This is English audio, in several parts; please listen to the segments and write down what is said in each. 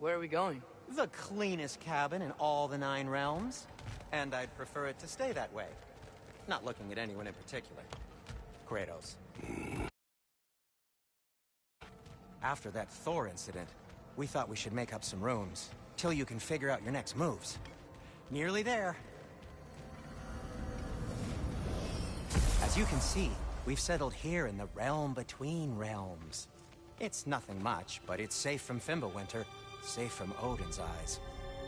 Where are we going? The cleanest cabin in all the 9 realms. And I'd prefer it to stay that way. Not looking at anyone in particular. Kratos. After that Thor incident, we thought we should make up some rooms, till you can figure out your next moves. Nearly there. As you can see, we've settled here in the realm between realms. It's nothing much, but it's safe from Fimbulwinter, safe from Odin's eyes.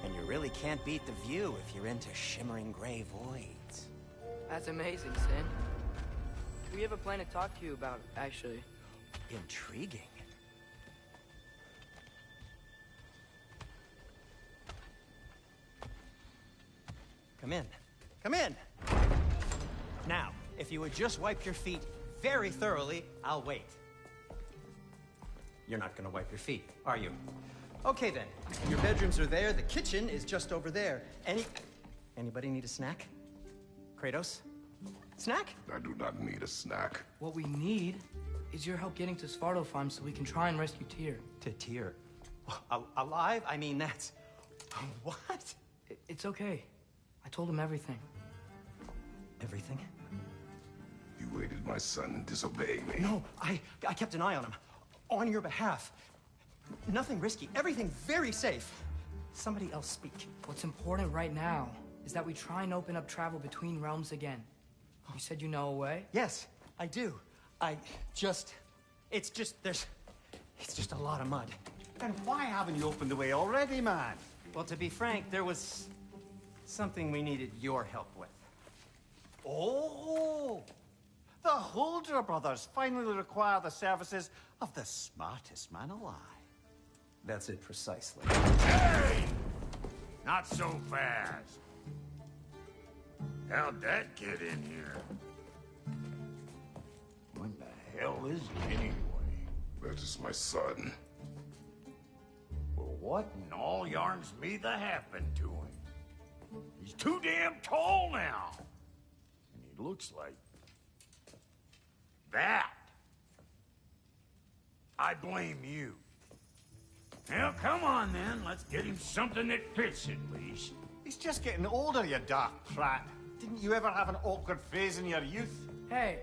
And you really can't beat the view if you're into shimmering gray voids. That's amazing, Sin. We have a plan to talk to you about, actually. Intriguing. Come in. Come in! Now, if you would just wipe your feet very thoroughly, I'll wait. You're not gonna wipe your feet, are you? Okay then. Your bedrooms are there, the kitchen is just over there. Anybody need a snack? Kratos? Snack? I do not need a snack. What we need is your help getting to Svartalfheim so we can try and rescue Tyr. To Tyr? Alive? I mean, that's... What? It's okay. I told him everything. Everything? You aided my son disobeying me. No, I kept an eye on him. On your behalf. Nothing risky. Everything very safe. Somebody else speak. What's important right now is that we try and open up travel between realms again. You said you know a way? Yes, I do. It's just a lot of mud. And why haven't you opened the way already, man? Well, to be frank, there was something we needed your help with. Oh! The Holder brothers finally require the services of the smartest man alive. That's it precisely. Hey! Not so fast. How'd that get in here? What the hell is he anyway? That is my son. Well, what in all yarns me the happened to him? He's too damn tall now. And he looks like... that. I blame you. Now, come on then. Let's get him something that fits at least. He's just getting older, you dark prat. Didn't you ever have an awkward phase in your youth? Hey!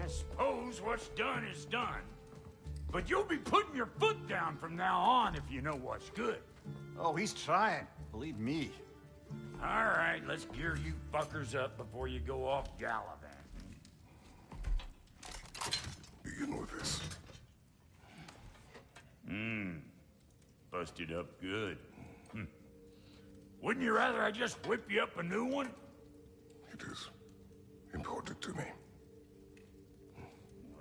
I suppose what's done is done. But you'll be putting your foot down from now on if you know what's good. Oh, he's trying. Believe me. All right, let's gear you fuckers up before you go off gallivanting. Begin with this. Busted up good. Wouldn't you rather I just whip you up a new one? It is important to me.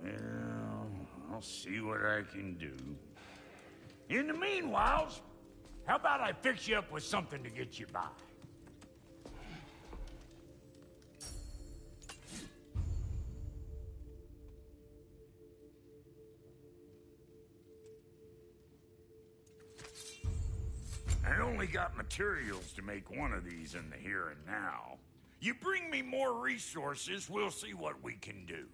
Well, I'll see what I can do. In the meanwhile, how about I fix you up with something to get you by? I only got materials to make one of these in the here and now. You bring me more resources, we'll see what we can do.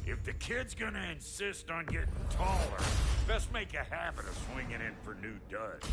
If the kid's gonna insist on getting taller, best make a habit of swinging in for new duds.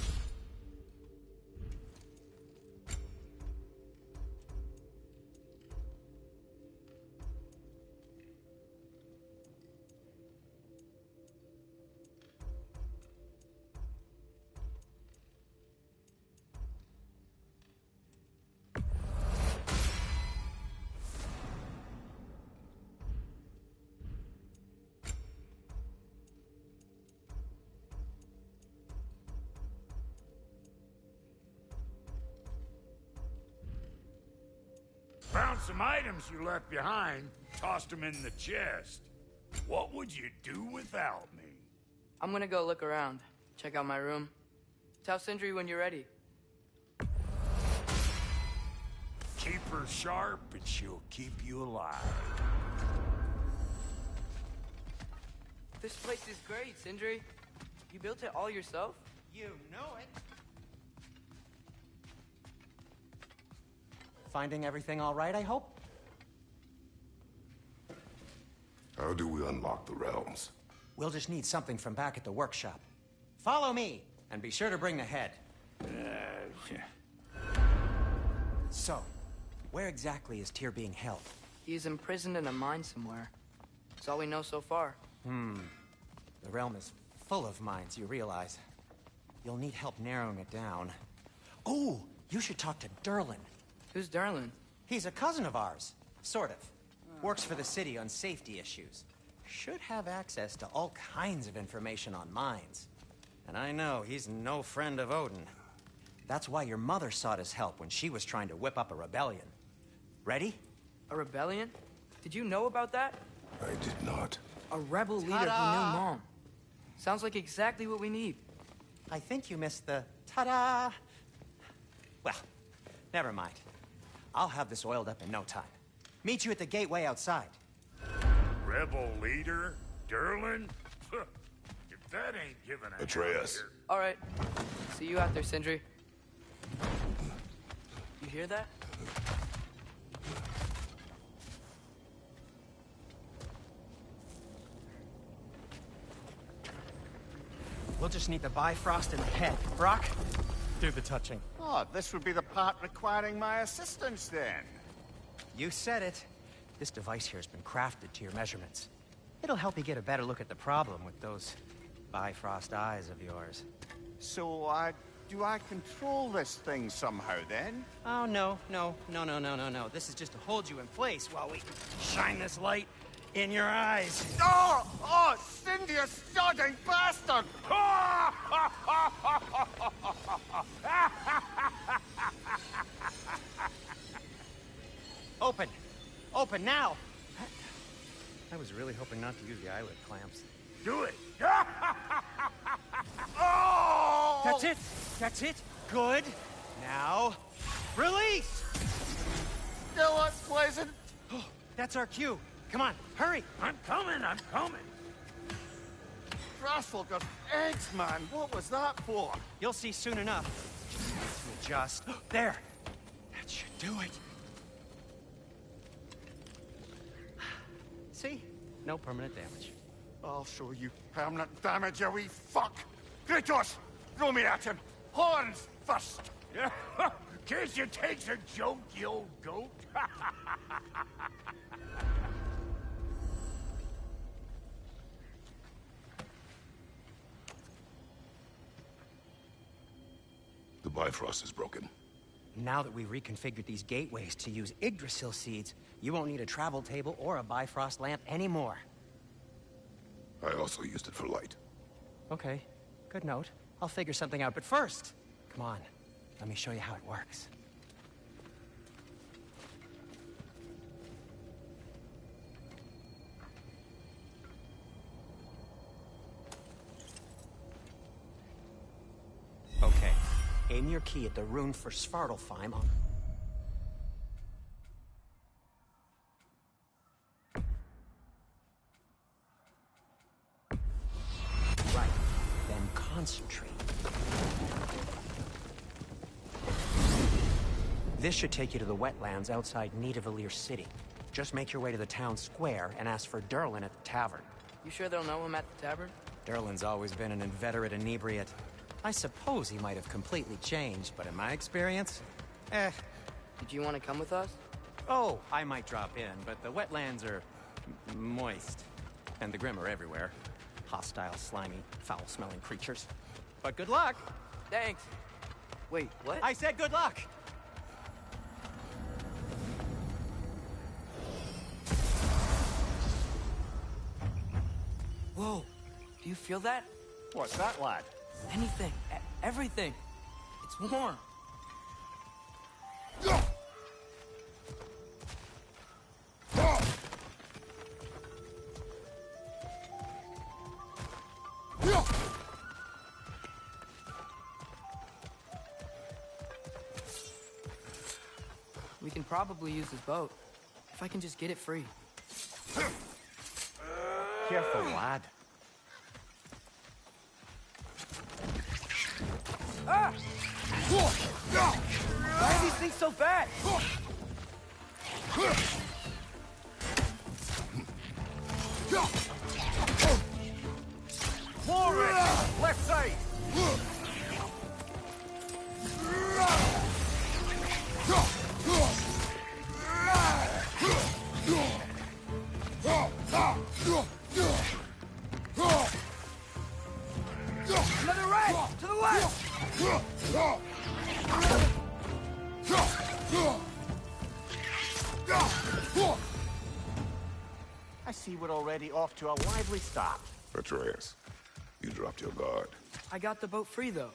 some items you left behind, tossed them in the chest. What would you do without me? I'm gonna go look around. Check out my room. Tell Sindri when you're ready. Keep her sharp and she'll keep you alive. This place is great, Sindri. You built it all yourself? You know it. Finding everything all right, I hope? How do we unlock the realms? We'll just need something from back at the workshop. Follow me, and be sure to bring the head. So, where exactly is Tyr being held? He's imprisoned in a mine somewhere. That's all we know so far. The realm is full of mines, you realize. You'll need help narrowing it down. Oh, you should talk to Durlin. Who's Darlin? He's a cousin of ours, sort of. Works for the city on safety issues. Should have access to all kinds of information on mines. And I know he's no friend of Odin. That's why your mother sought his help when she was trying to whip up a rebellion. Ready? A rebellion? Did you know about that? I did not. A rebel leader who knew Ta-da! Mom. Sounds like exactly what we need. I think you missed the ta-da. Well, never mind. I'll have this oiled up in no time. Meet you at the gateway outside. Rebel leader? Durlin? If that ain't giving a Atreus. hell here. All right. See you out there, Sindri. You hear that? We'll just need the Bifrost in the head. Brock, do the touching. Oh, this would be the part requiring my assistance then. You said it. This device here has been crafted to your measurements. It'll help you get a better look at the problem with those Bifrost eyes of yours. So, do I control this thing somehow then? Oh, no. This is just to hold you in place while we shine this light in your eyes. Oh! Oh, Cindy, you sodding bastard! Open! Open now! I was really hoping not to use the eyelid clamps. Do it! Oh! That's it! That's it! Good! Now, release! Still unpleasant. That's our cue. Come on, hurry! I'm coming! Grasshopper's eggs, man. What was that for? You'll see soon enough. To adjust. There! That should do it. See? No permanent damage. I'll show you permanent damage, you wee fuck. Kratos, throw me at him. Horns first. Case you takes a joke, you old goat. The Bifrost is broken. Now that we've reconfigured these gateways to use Yggdrasil seeds, you won't need a travel table or a Bifrost lamp anymore. I also used it for light. Okay, good note. I'll figure something out, but first, come on, let me show you how it works. Okay, aim your key at the rune for Svartalfheim on... Right, then concentrate. This should take you to the wetlands outside Nidavellir City. Just make your way to the town square and ask for Durlin at the tavern. You sure they'll know him at the tavern? Durlin's always been an inveterate inebriate. I suppose he might have completely changed, but in my experience, Did you want to come with us? Oh, I might drop in, but the wetlands are moist. And the Grim are everywhere. Hostile, slimy, foul-smelling creatures. But good luck! Thanks. Wait, what? I said good luck! Whoa. Do you feel that? What's that, lad? Anything. Everything. It's warm. probably use his boat. If I can just get it free. Careful, lad. Ah! Why are these things so bad? Forward! Left side! Another right! To the left! I see we're already off to a lively start. Atreus, you dropped your guard. I got the boat free, though.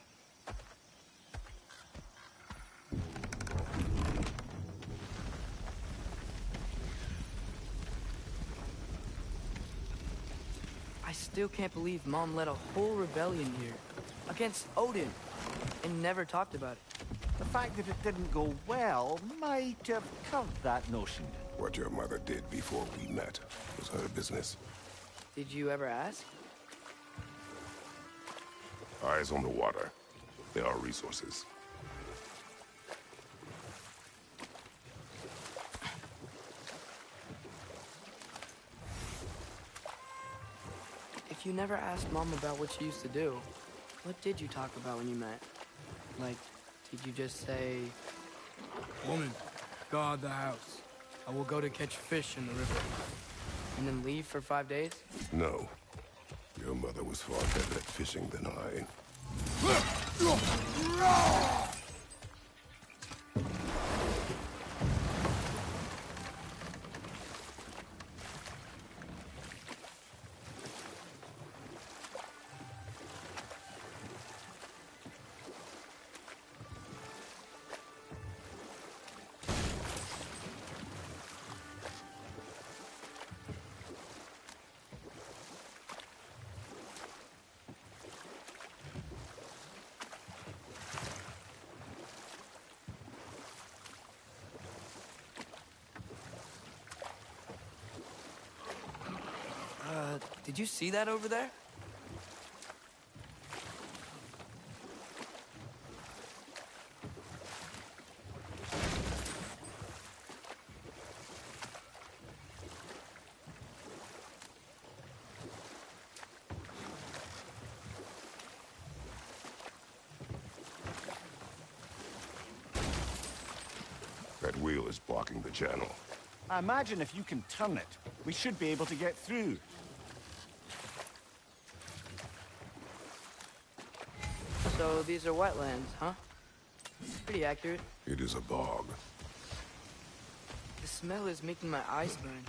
I still can't believe Mom led a whole rebellion here. Against Odin. And never talked about it. The fact that it didn't go well might have curbed that notion. What your mother did before we met was her business. Did you ever ask? Eyes on the water. There are resources. If you never asked Mom about what she used to do, what did you talk about when you met? Like, did you just say, "Woman, guard the house. I will go to catch fish in the river." And then leave for 5 days? No. Your mother was far better at fishing than I. Did you see that over there? That wheel is blocking the channel. I imagine if you can turn it, we should be able to get through. So these are wetlands, huh? Pretty accurate. It is a bog. The smell is making my eyes burn.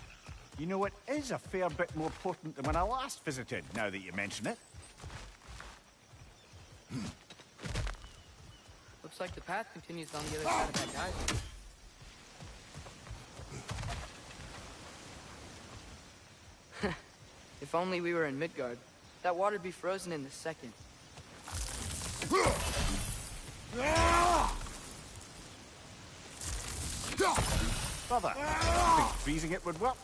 You know, it is a fair bit more potent than when I last visited, now that you mention it. Looks like the path continues on the other side of that geyser. If only we were in Midgard. That water'd be frozen in a second. Brother, I think freezing it would work.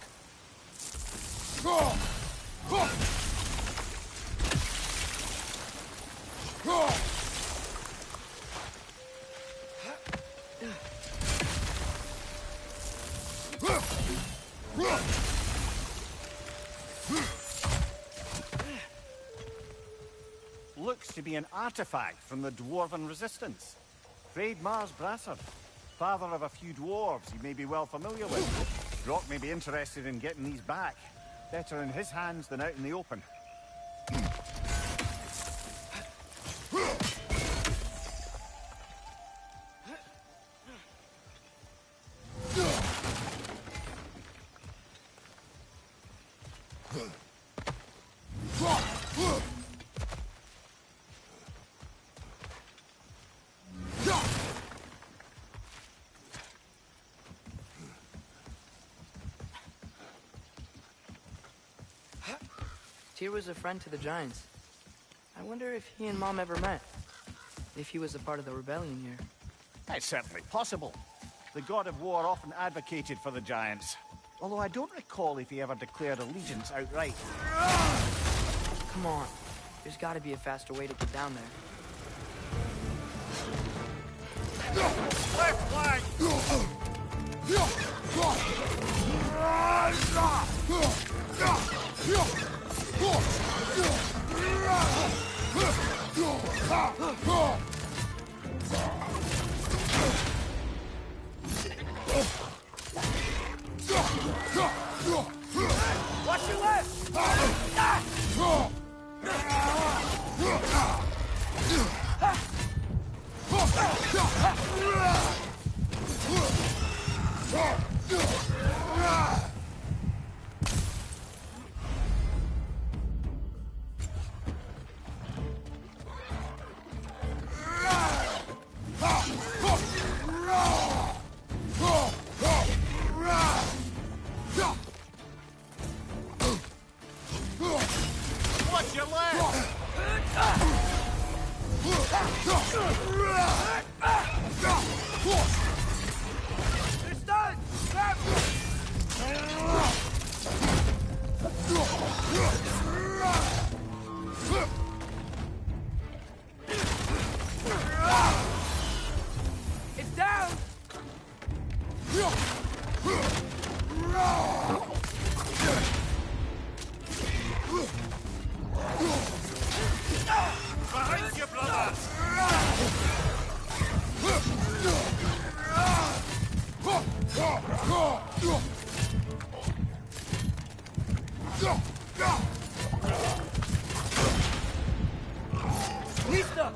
Looks to be an artifact from the Dwarven Resistance. Freyd Mars Brasser, father of a few dwarves you may be well familiar with. Brock may be interested in getting these back. Better in his hands than out in the open. Tyr was a friend to the Giants. I wonder if he and Mom ever met. If he was a part of the rebellion here. It's certainly possible. The god of war often advocated for the giants. Although I don't recall if he ever declared allegiance outright. Come on. There's gotta be a faster way to get down there. Left flank! Watch your left! Watch your left! It's done! Grab It's down! Behind you, brother! Lista!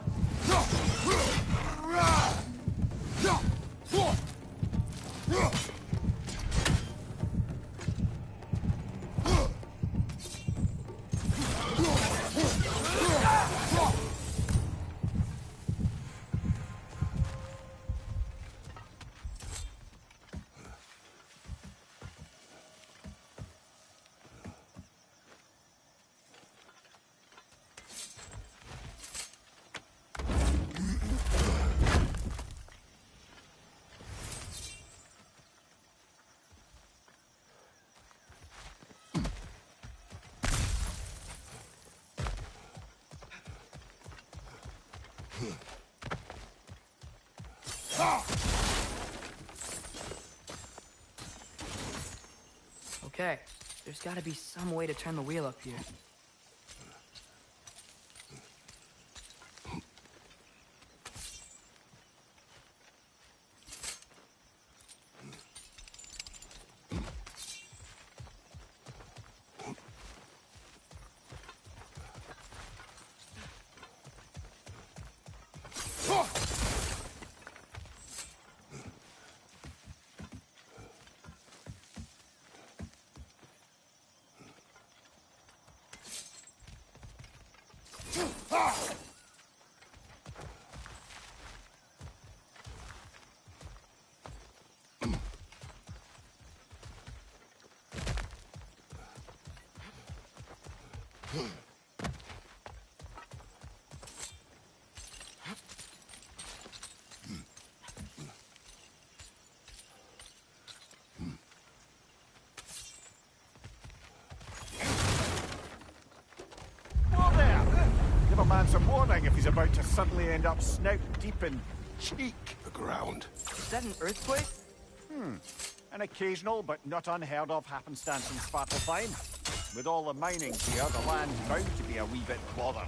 Okay, there's gotta be some way to turn the wheel up here. Give a man some warning if he's about to suddenly end up snout deep in cheek. The ground. Is that an earthquake? An occasional but not unheard of happenstance in Svartalfheim. With all the mining here, the land's bound to be a wee bit bothered.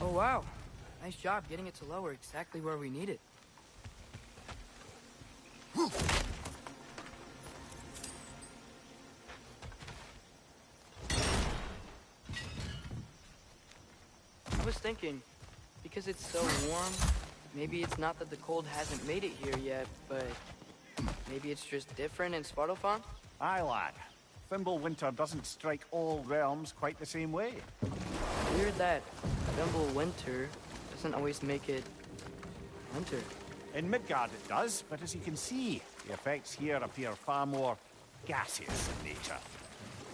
Oh wow. Nice job getting it to lower exactly where we need it. I was thinking, because it's so warm, maybe it's not that the cold hasn't made it here yet, but maybe it's just different in Svartalfheim? Aye, lad. Fimbulwinter doesn't strike all realms quite the same way. Weird that Fimbulwinter doesn't always make it winter. In Midgard it does, but as you can see, the effects here appear far more gaseous in nature.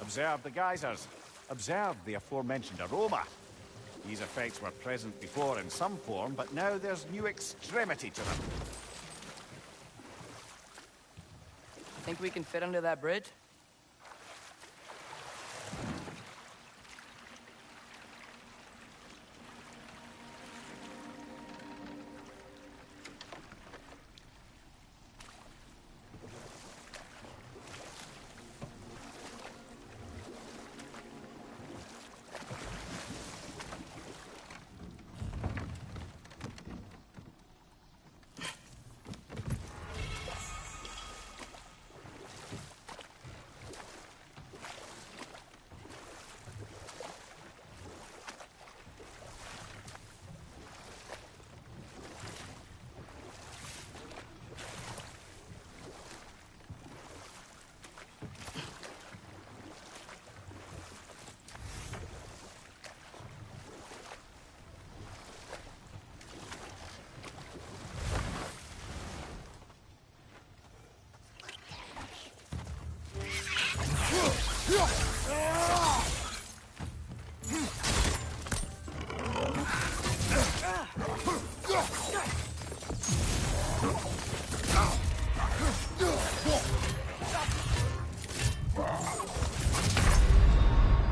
Observe the geysers. Observe the aforementioned aroma. These effects were present before in some form, but now there's new extremity to them. Think we can fit under that bridge?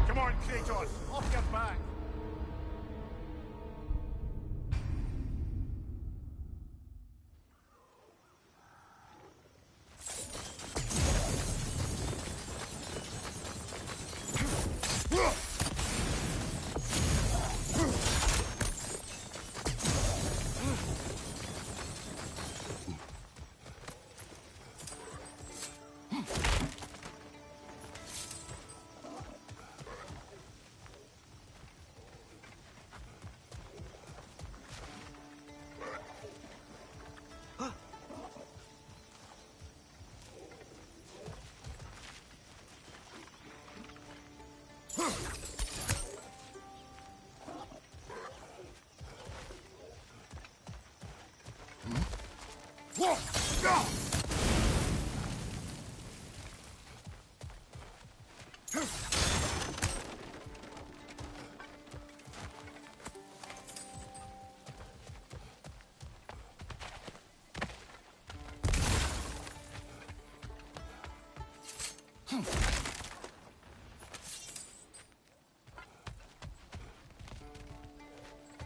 Come on, Kratos! Off your back!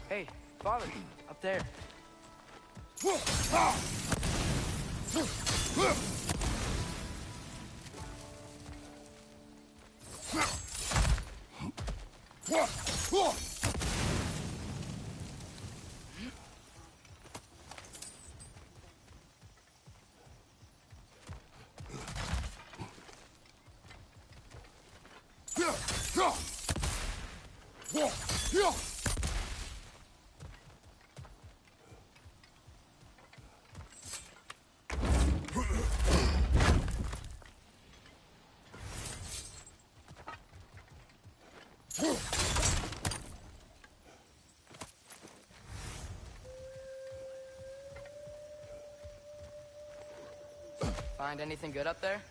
Hey, Father, up there. Find anything good up there?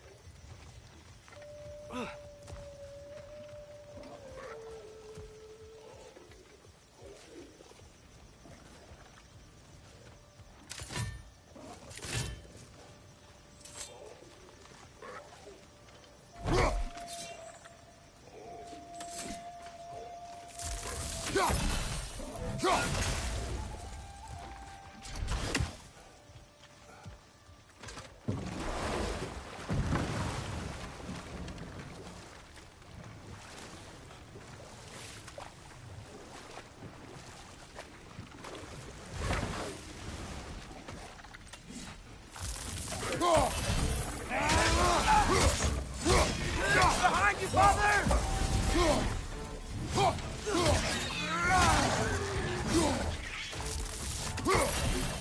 Behind you, Father!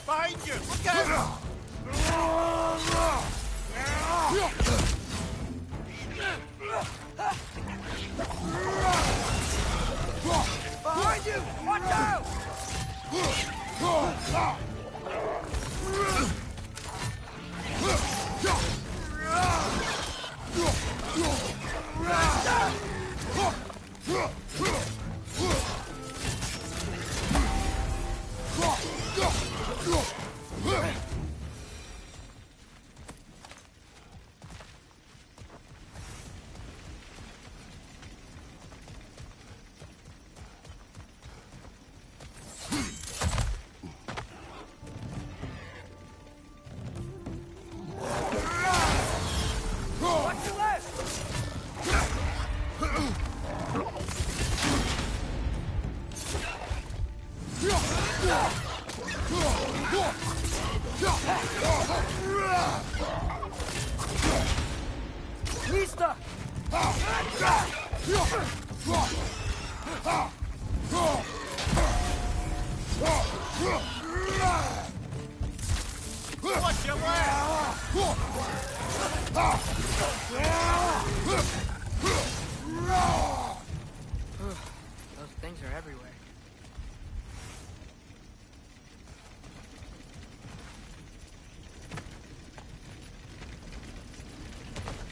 Behind you! Look out! Behind you! Watch out! Those things are everywhere.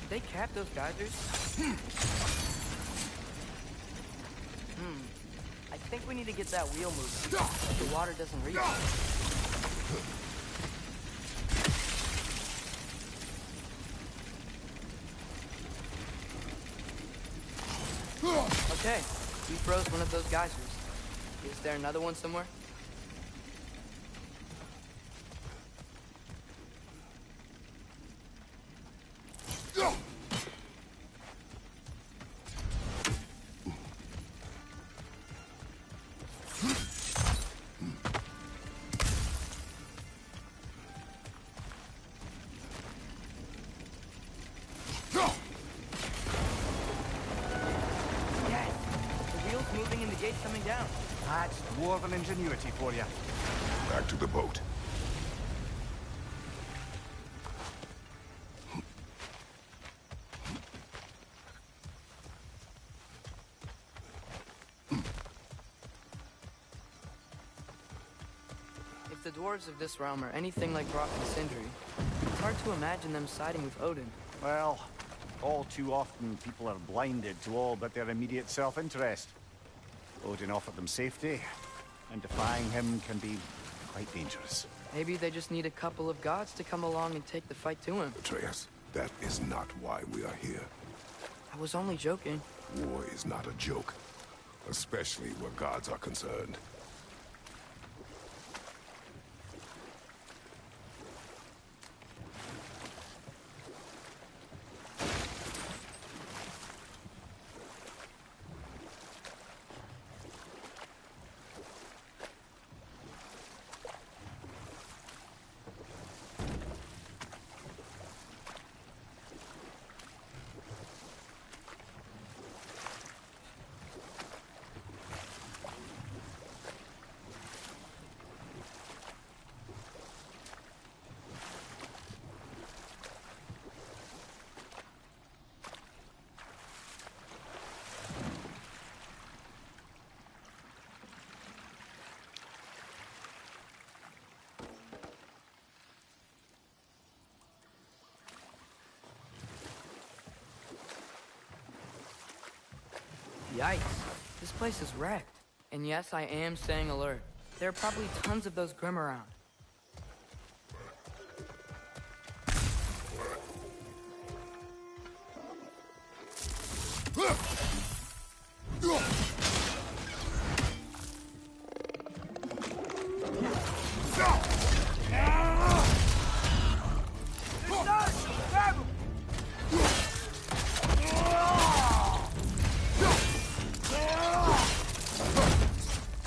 Did they cap those geysers? I think we need to get that wheel moving. The water doesn't reach. Okay, we froze one of those geysers. Is there another one somewhere? Moving and the gate's coming down. That's dwarven ingenuity for you. Back to the boat. If the dwarves of this realm are anything like Brock and Sindri, it's hard to imagine them siding with Odin. Well, all too often people are blinded to all but their immediate self-interest. Odin offered them safety, and defying him can be quite dangerous. Maybe they just need a couple of gods to come along and take the fight to him. Atreus, that is not why we are here. I was only joking. War is not a joke, especially where gods are concerned. Yikes. This place is wrecked. And yes, I am staying alert. There are probably tons of those Grim around.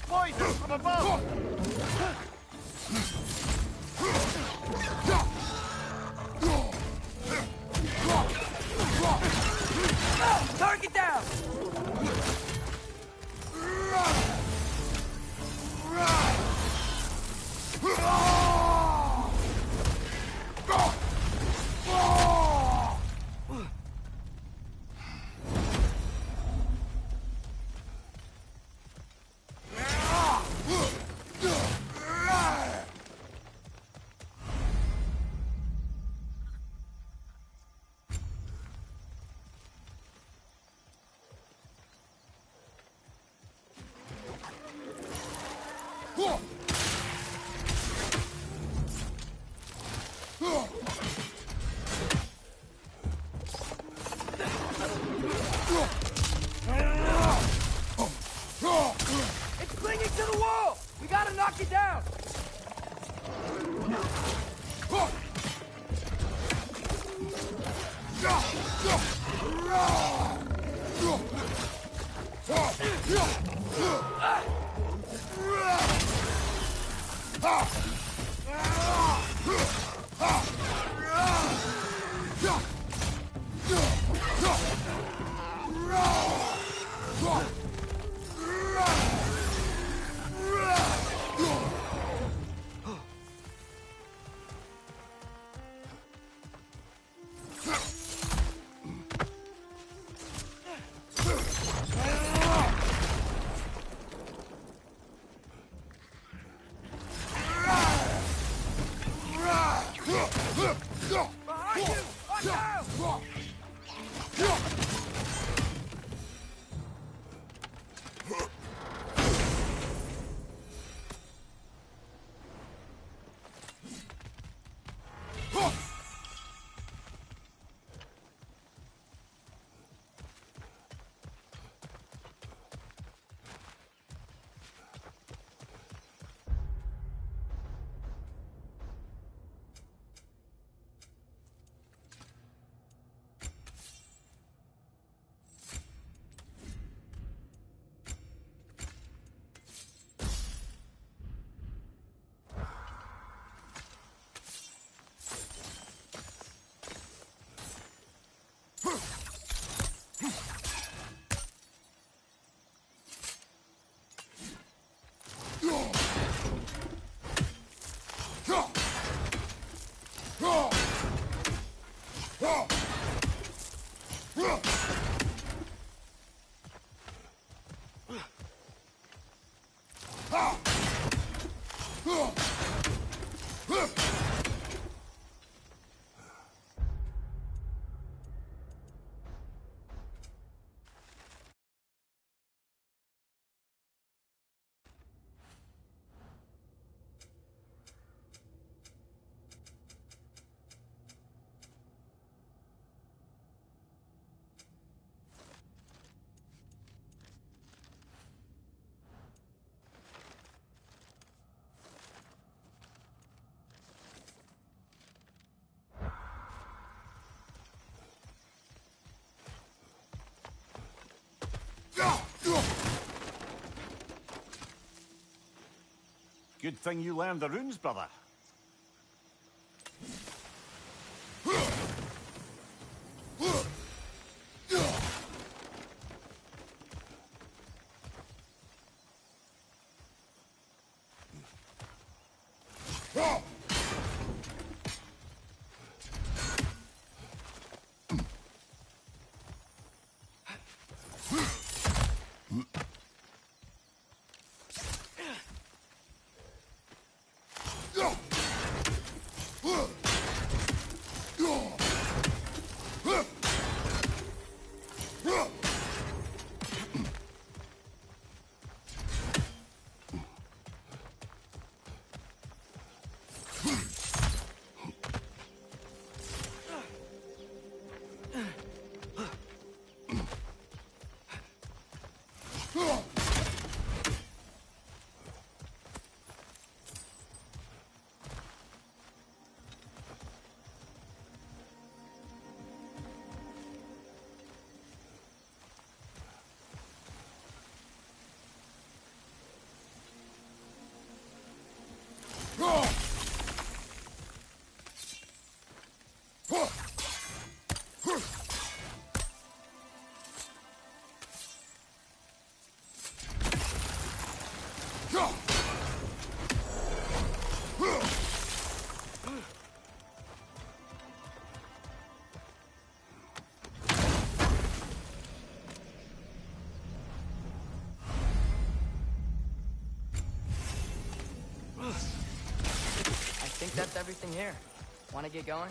Poison from above! Target down! Good thing you learned the runes, brother. I think that's everything here. Want to get going?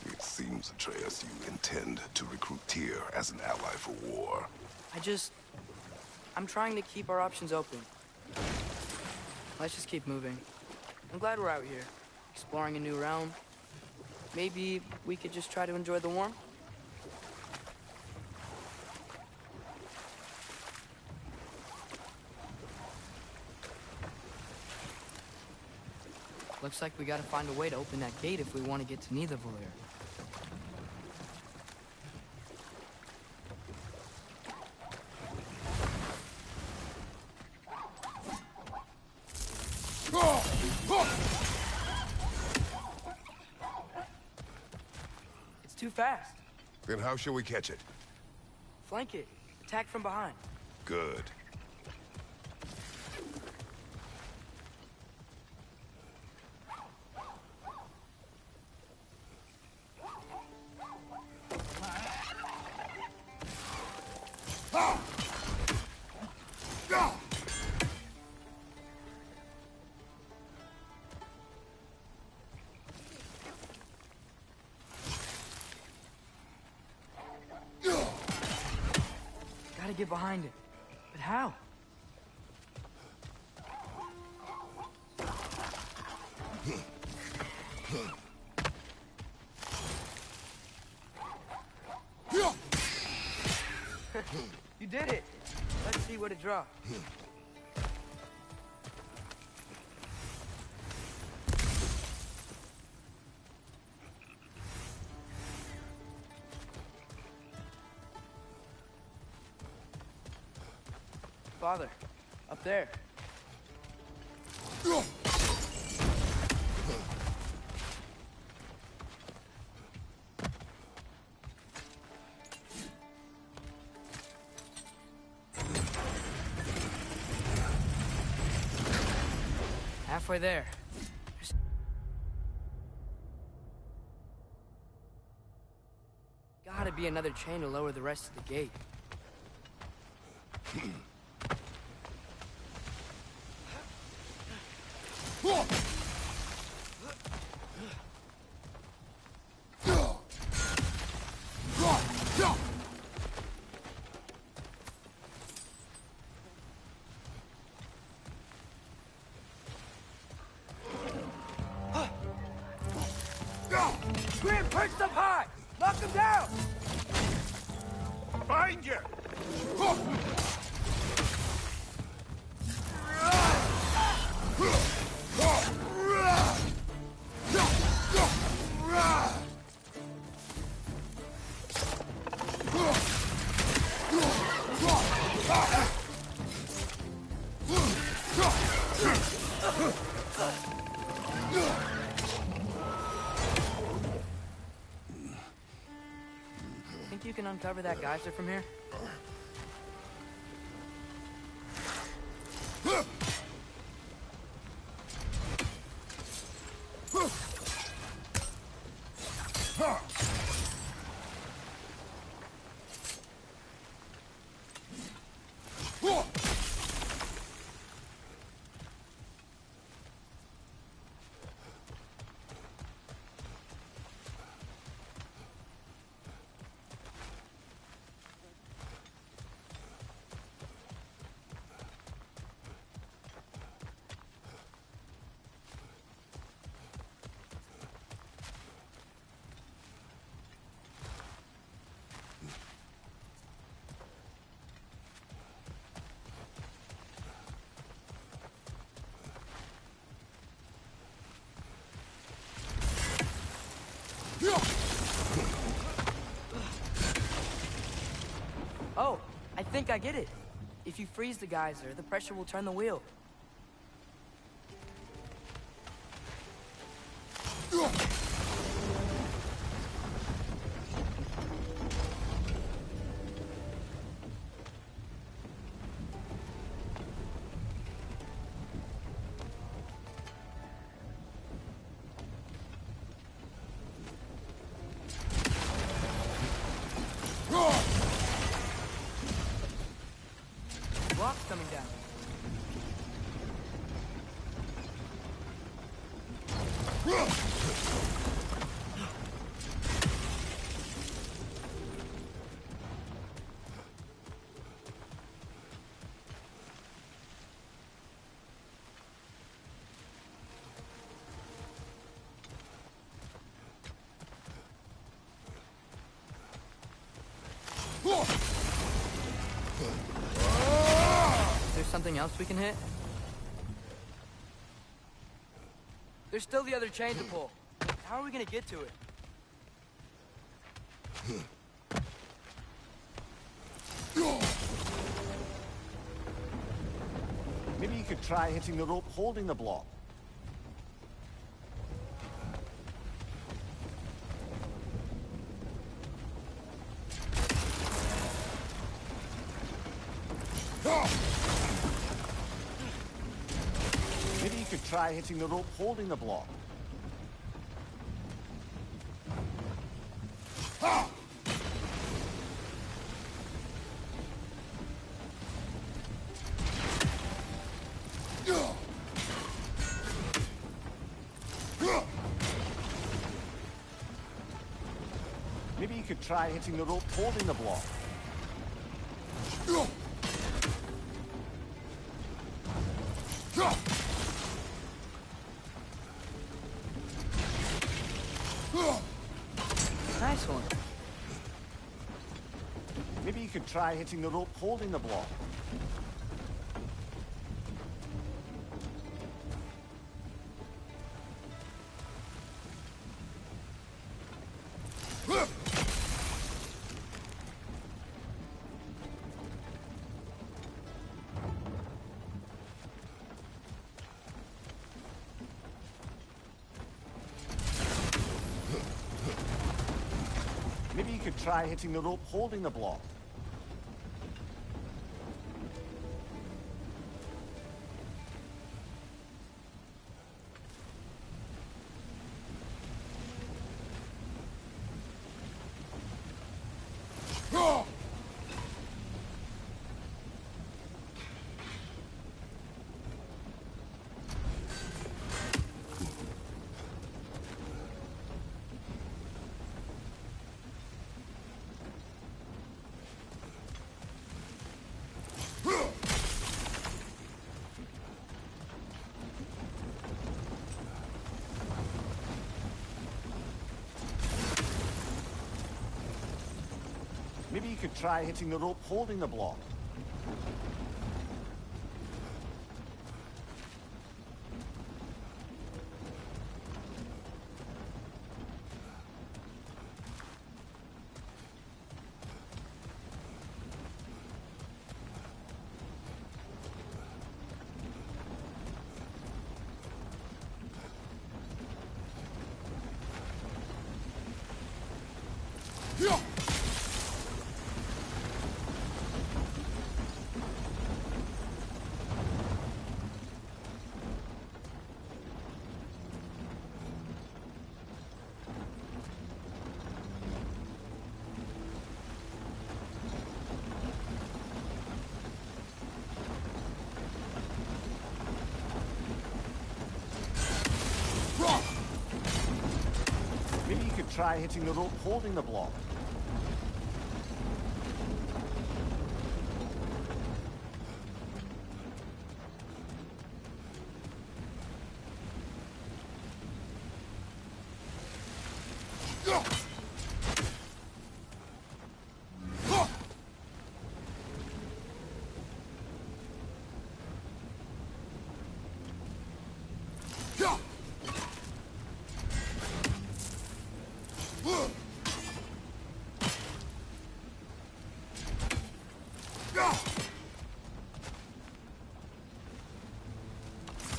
It seems, Atreus, you intend to recruit Tyr as an ally for war. I'm trying to keep our options open. Let's just keep moving. I'm glad we're out here, exploring a new realm. Maybe we could just try to enjoy the warmth? Looks like we gotta find a way to open that gate if we want to get to Nidavellir. It's too fast. Then how shall we catch it? Flank it. Attack from behind. Good. Gotta get behind it. But how? You did it! Let's see what it dropped. father. Up there. Halfway there. Gotta be another chain to lower the rest of the gate. Grim, perched up high! Knock him down! Behind you! Think you can uncover that geyser from here? Oh, I think I get it. If you freeze the geyser, the pressure will turn the wheel. Block's coming down. Is there something else we can hit? There's still the other chain to pull. How are we gonna get to it? Maybe you could try hitting the rope holding the block. Maybe you could try hitting the rope holding the block. Maybe you could try hitting the rope holding the block. Nice one. Maybe you could try hitting the rope holding the block. Maybe you could try hitting the rope holding the block. Maybe you could try hitting the rope holding the block. Maybe you could try hitting the rope holding the block.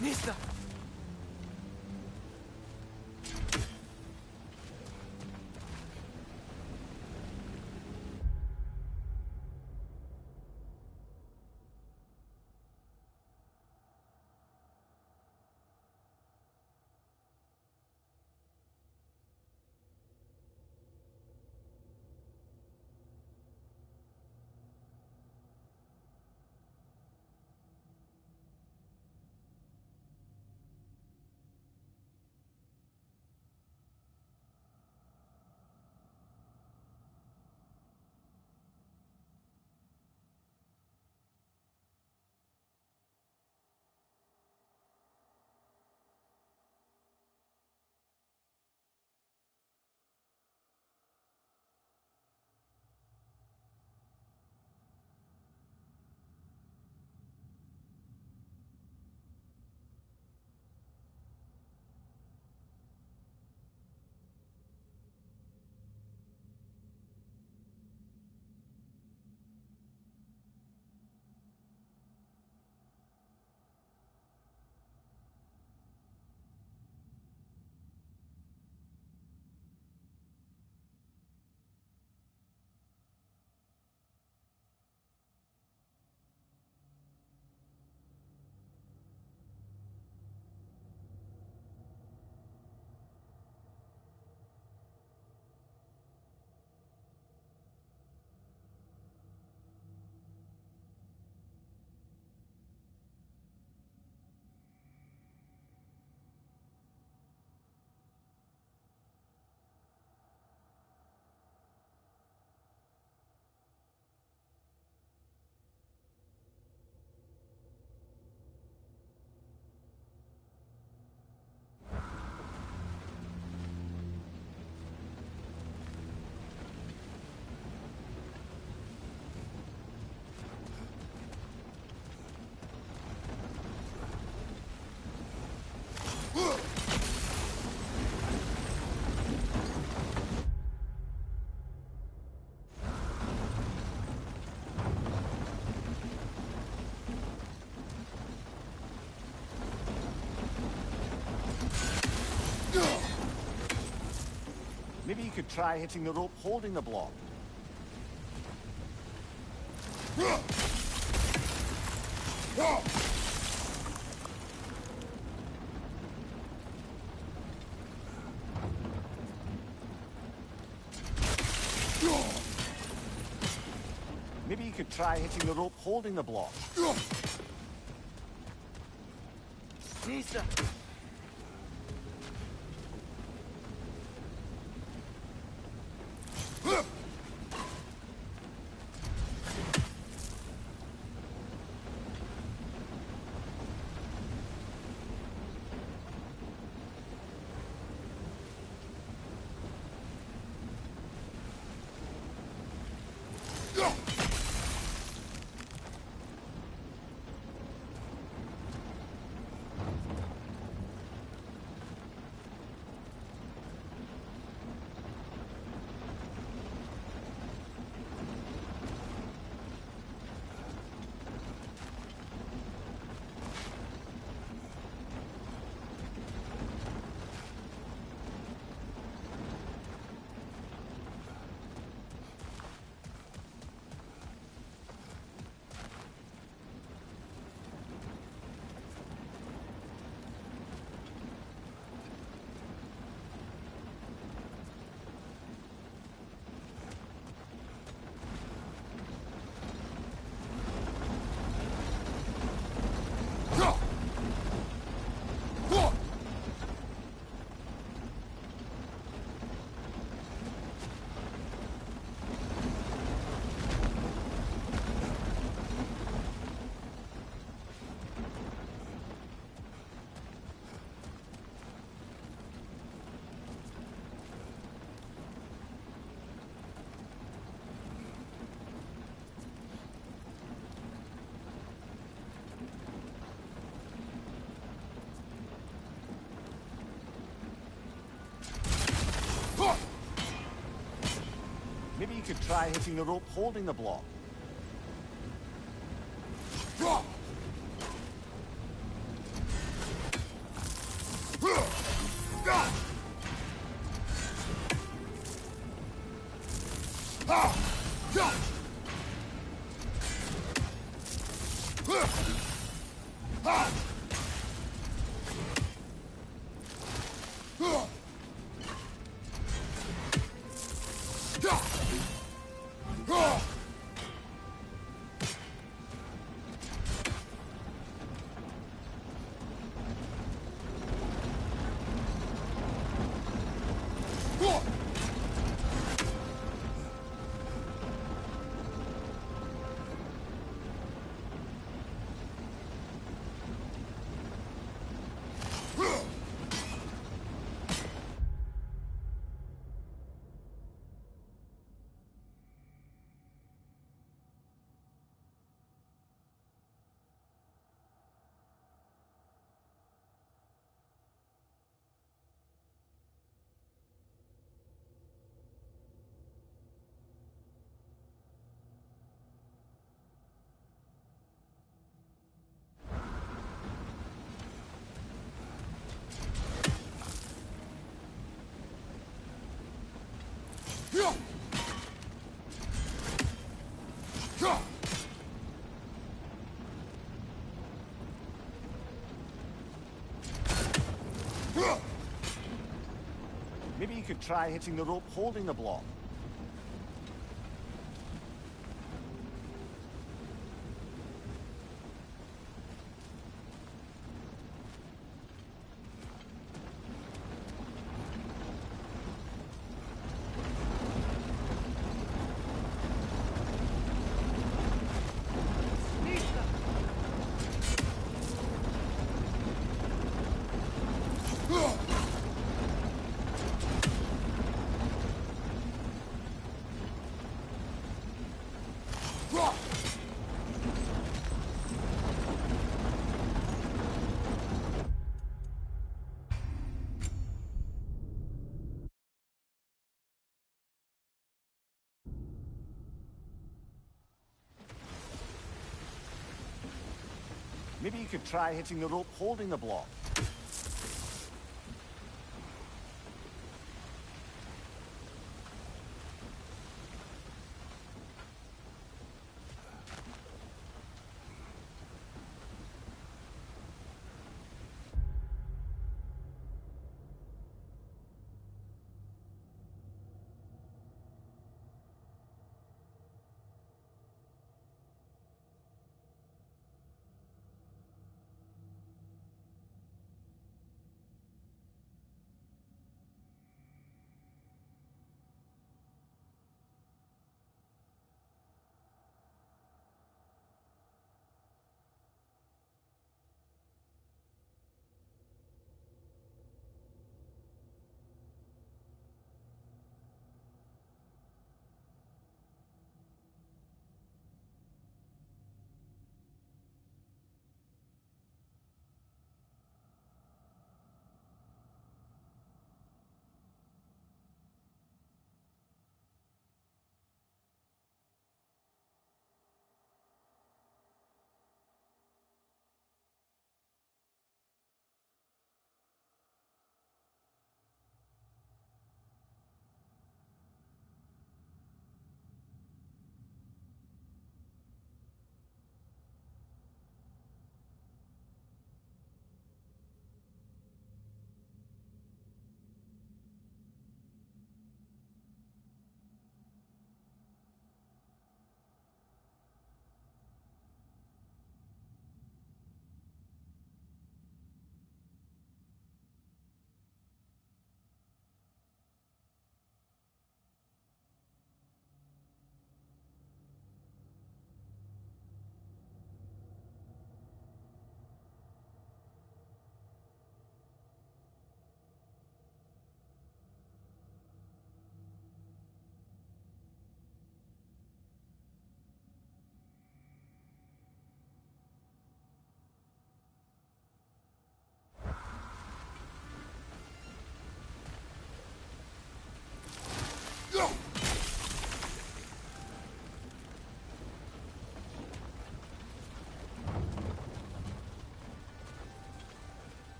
Nista! could try hitting the rope holding the block. Maybe you could try hitting the rope holding the block. Nista! Maybe you could try hitting the rope holding the block. Maybe you could try hitting the rope holding the block. Maybe you could try hitting the rope holding the block.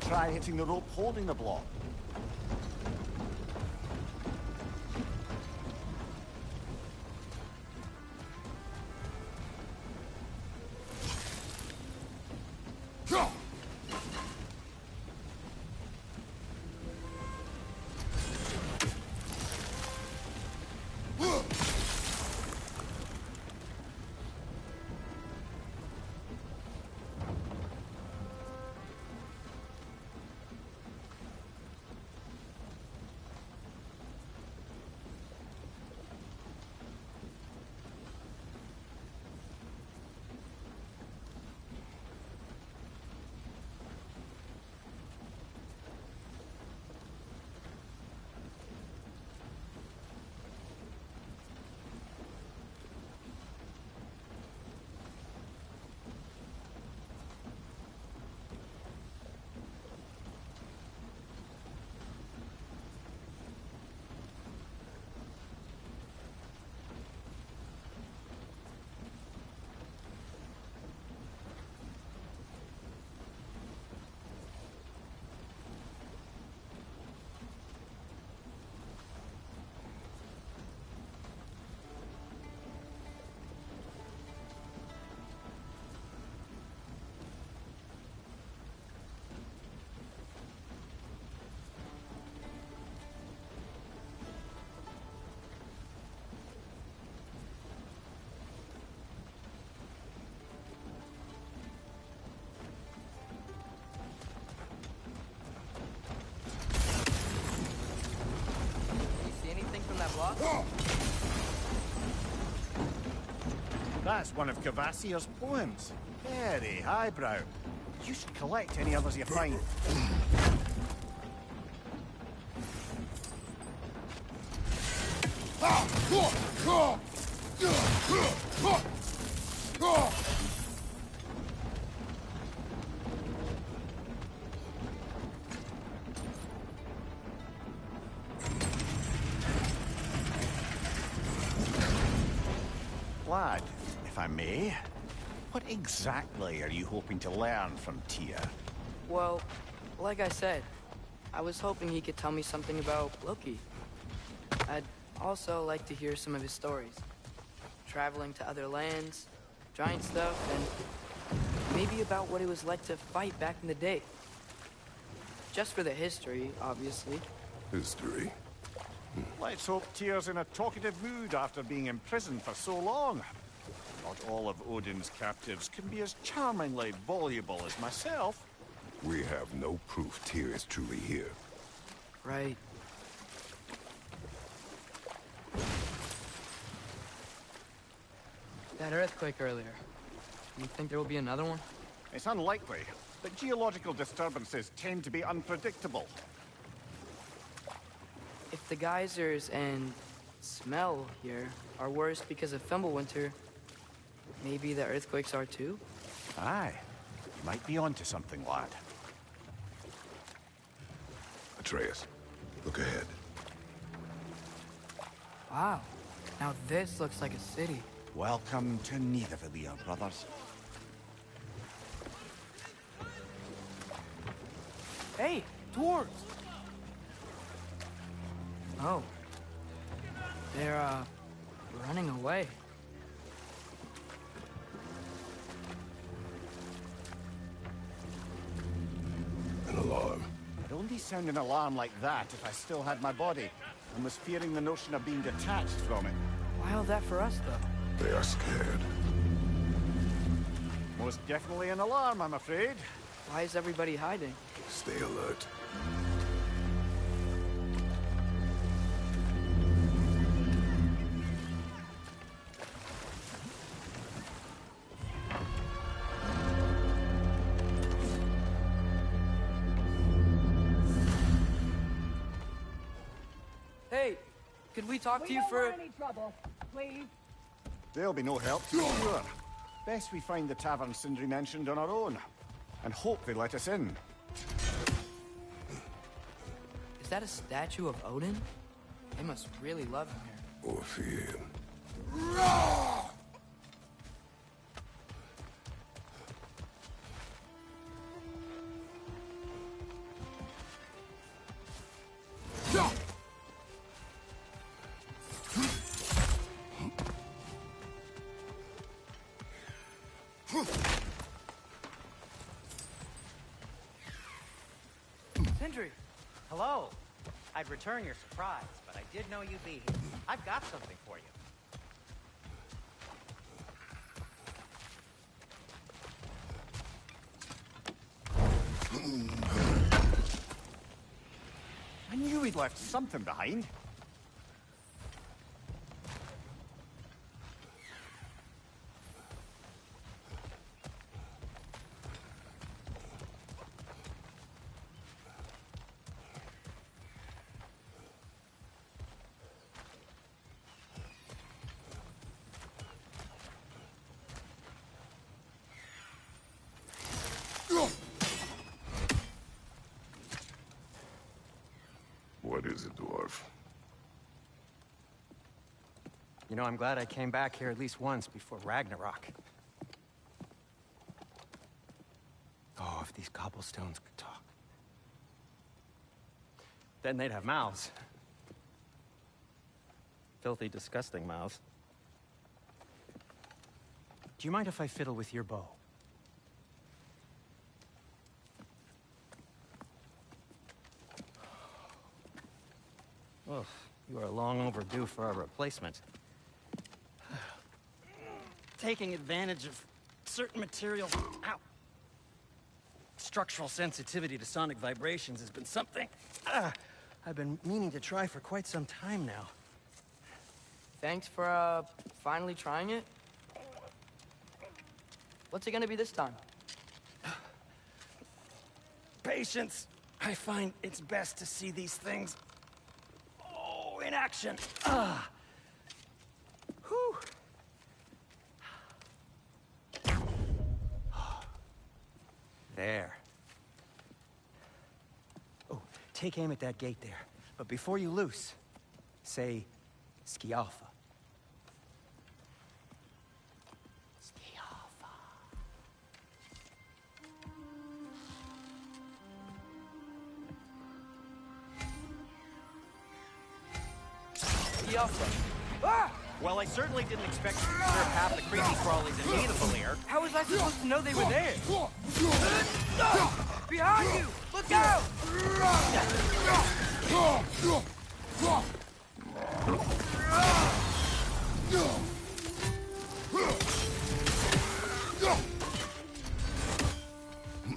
try hitting the rope holding the block. That's one of Cavassier's poems. Very highbrow. You should collect any others you find. Lad, if I may, what exactly are you hoping to learn from Tyr? Well, like I said, I was hoping he could tell me something about Loki. I'd also like to hear some of his stories. Traveling to other lands, giant stuff, and maybe about what it was like to fight back in the day. Just for the history, obviously. History? Let's hope Tyr's in a talkative mood after being imprisoned for so long. Not all of Odin's captives can be as charmingly voluble as myself. We have no proof Tyr is truly here. Right. That earthquake earlier. You think there will be another one? It's unlikely, but geological disturbances tend to be unpredictable. If the geysers and smell here are worse because of Fimbulwinter, maybe the earthquakes are too? Aye. You might be onto something, lad. Atreus, look ahead. Wow. Now this looks like a city. Welcome to Nidavellir, brothers. Hey, dwarves! Oh. They're, running away. An alarm. I'd only sound an alarm like that if I still had my body, and was fearing the notion of being detached from it. Why all that for us, though? They are scared. Most definitely an alarm, I'm afraid. Why is everybody hiding? Stay alert. Hey, could we talk to you for... any trouble, please. There'll be no help, to be sure. Best we find the tavern Sindri mentioned on our own, and hope they let us in. Is that a statue of Odin? They must really love him here. Or fear him. Sindri! Hello. I'd return your surprise, but I did know you'd be here. I've got something for you. I knew he'd left something behind. What is it, dwarf? You know, I'm glad I came back here at least once before Ragnarok. Oh, if these cobblestones could talk. Then they'd have mouths. Filthy, disgusting mouths. Do you mind if I fiddle with your bow? Well, you are long overdue for a replacement. Taking advantage of certain materials. Ow! Structural sensitivity to sonic vibrations has been something I've been meaning to try for quite some time now. Thanks for, finally trying it. What's it gonna be this time? Patience. I find it's best to see these things in action. Whew. There. Oh, take aim at that gate there. But before you loose, say Skialfa. Well, I certainly didn't expect to serve half the creepy crawlies in need of Valir. How was I supposed to know they were there? Behind you! Look out!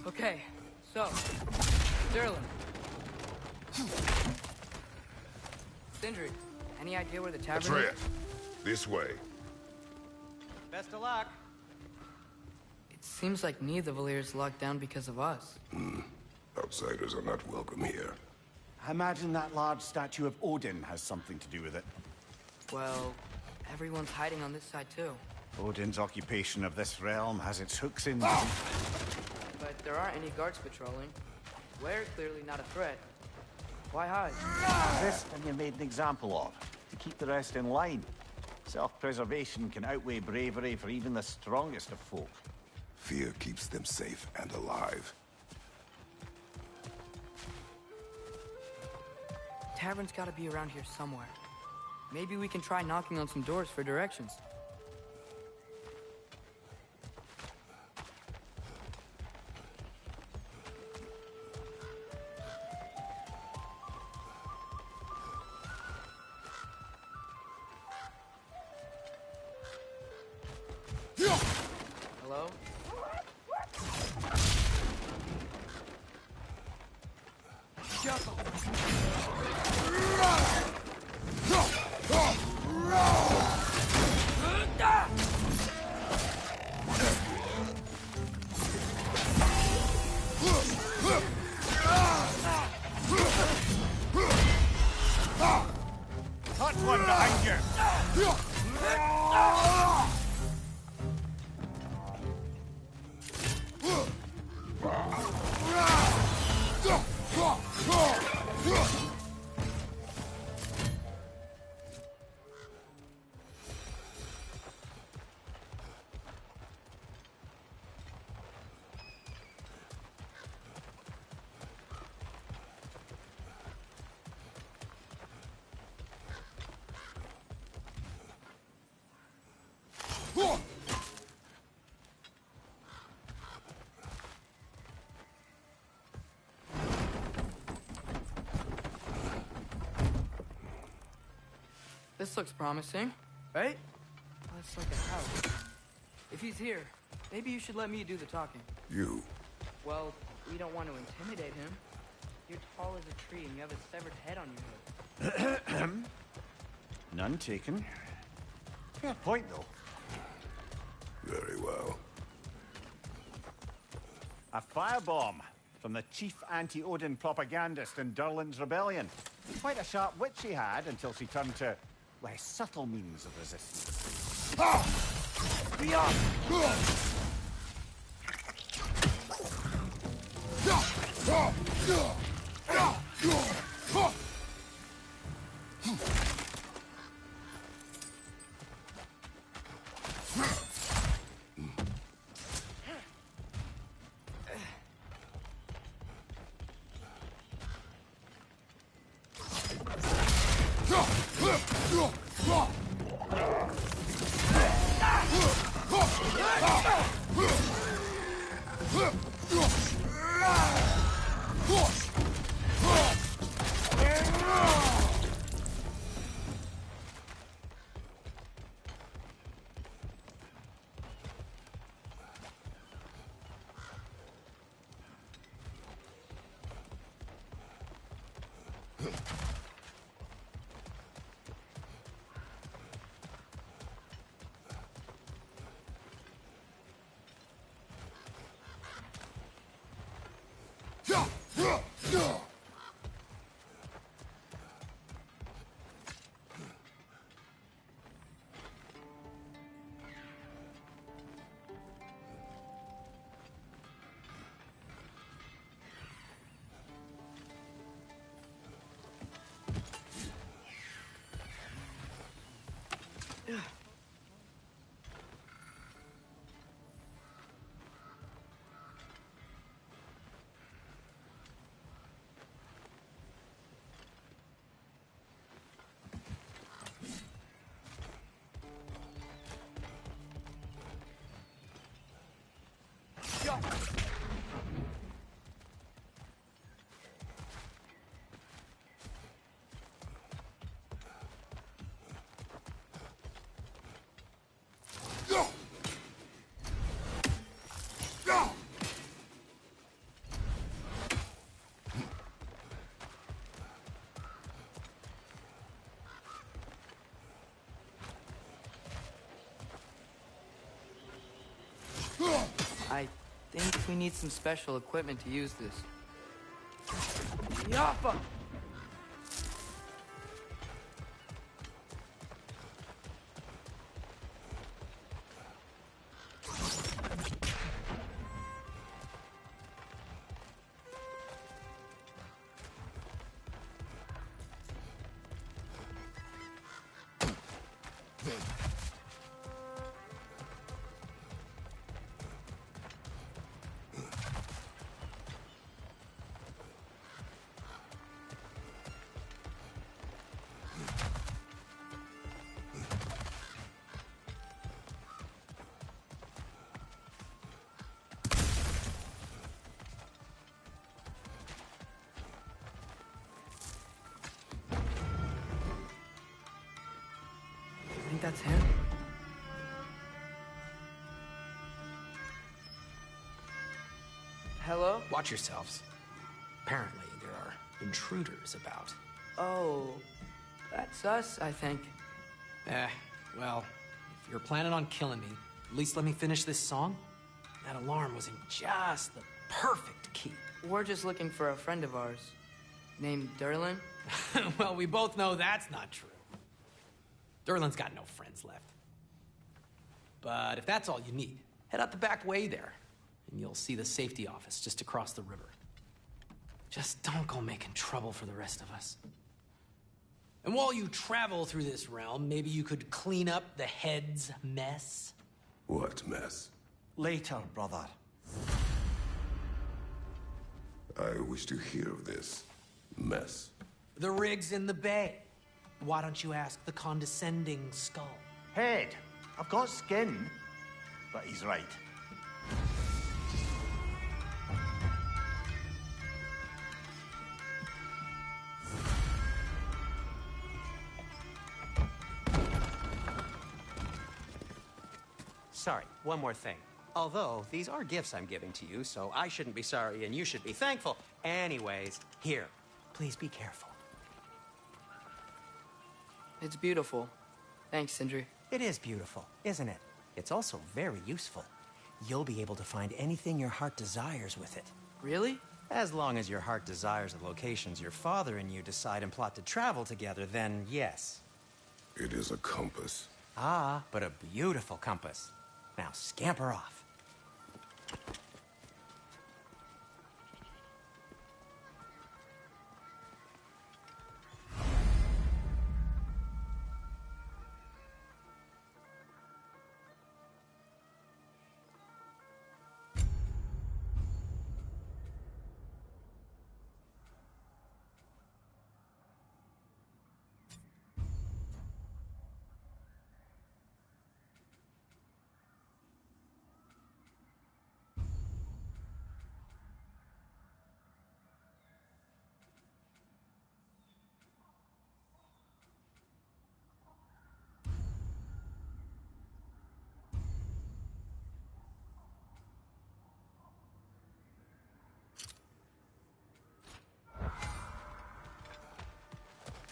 Okay, so, Durlin. Sindri, any idea where the tavern Atreya, is? this way. Best of luck. It seems like neither Valir is locked down because of us. Outsiders are not welcome here. I imagine that large statue of Odin has something to do with it. Well, everyone's hiding on this side too. Odin's occupation of this realm has its hooks in... But there aren't any guards patrolling. We're clearly not a threat. Why hide? This thing you made an example of, to keep the rest in line. Self-preservation can outweigh bravery for even the strongest of folk. Fear keeps them safe and alive. Tavern's gotta be around here somewhere. Maybe we can try knocking on some doors for directions. Hello? Touch one behind you! This looks promising, right? That's like a house. If he's here, maybe you should let me do the talking. You. Well, we don't want to intimidate him. You're tall as a tree and you have a severed head on your head. None taken. Fair point, though. Very well. A firebomb from the chief anti-Odin propagandist in Durlin's rebellion. Quite a sharp wit she had until she turned to less subtle means of resistance. Be off! I think we need some special equipment to use this. Yaffa! I think that's him. Hello? Watch yourselves. Apparently, there are intruders about. Oh, that's us, I think. Well, if you're planning on killing me, at least let me finish this song. That alarm was in just the perfect key. We're just looking for a friend of ours named Durlin. Well, we both know that's not true. Durlin's got no friends left. But if that's all you need, head out the back way there, and you'll see the safety office just across the river. Just don't go making trouble for the rest of us. And while you travel through this realm, maybe you could clean up the head's mess? What mess? Later, brother. I wish to hear of this mess. The rig's in the bay. Why don't you ask the condescending skull? Head. I've got skin. But he's right. sorry, one more thing. Although, these are gifts I'm giving to you, so I shouldn't be sorry and you should be thankful. Anyways, here, please be careful. It's beautiful. Thanks, Sindri. It is beautiful, isn't it? It's also very useful. You'll be able to find anything your heart desires with it. Really? As long as your heart desires the locations your father and you decide and plot to travel together, then yes. It is a compass. Ah, but a beautiful compass. Now scamper off.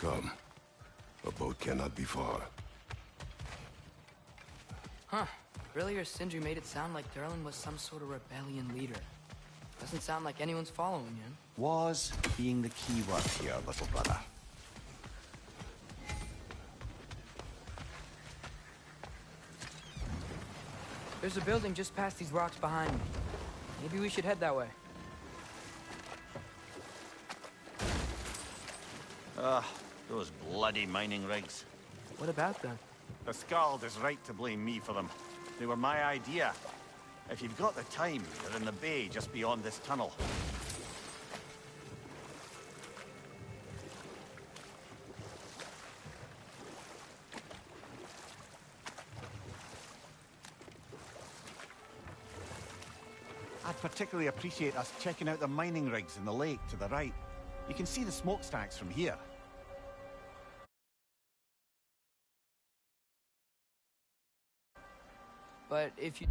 Come. A boat cannot be far. Huh. Earlier, Sindri made it sound like Durlin was some sort of rebellion leader. Doesn't sound like anyone's following him. Was being the key word here, little brother. There's a building just past these rocks behind me. Maybe we should head that way. Those bloody mining rigs. What about them? The Skald is right to blame me for them. They were my idea. If you've got the time, they're in the bay just beyond this tunnel. I'd particularly appreciate us checking out the mining rigs in the lake to the right. You can see the smokestacks from here. But if you...